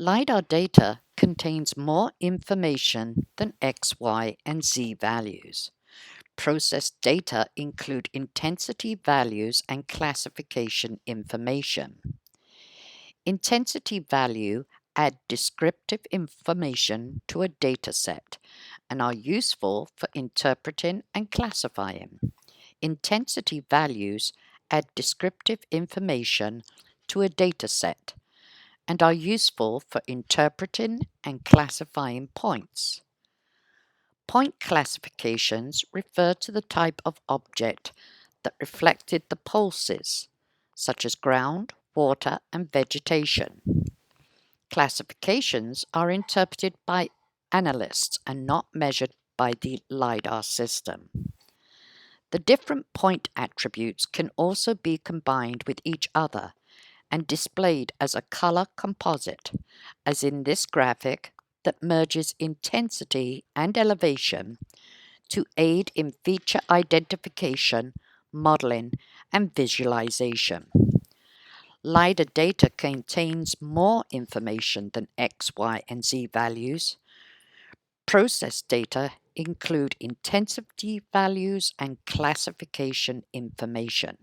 LiDAR data contains more information than X, Y, and Z values. Processed data include intensity values and classification information. Intensity value add descriptive information to a dataset and are useful for interpreting and classifying. Intensity values add descriptive information to a dataset and are useful for interpreting and classifying points. Point classifications refer to the type of object that reflected the pulses, such as ground, water, and vegetation. Classifications are interpreted by analysts and not measured by the LiDAR system. The different point attributes can also be combined with each other and displayed as a color composite, as in this graphic that merges intensity and elevation to aid in feature identification, modeling, and visualization. LiDAR data contains more information than X, Y, and Z values. Processed data include intensity values and classification information.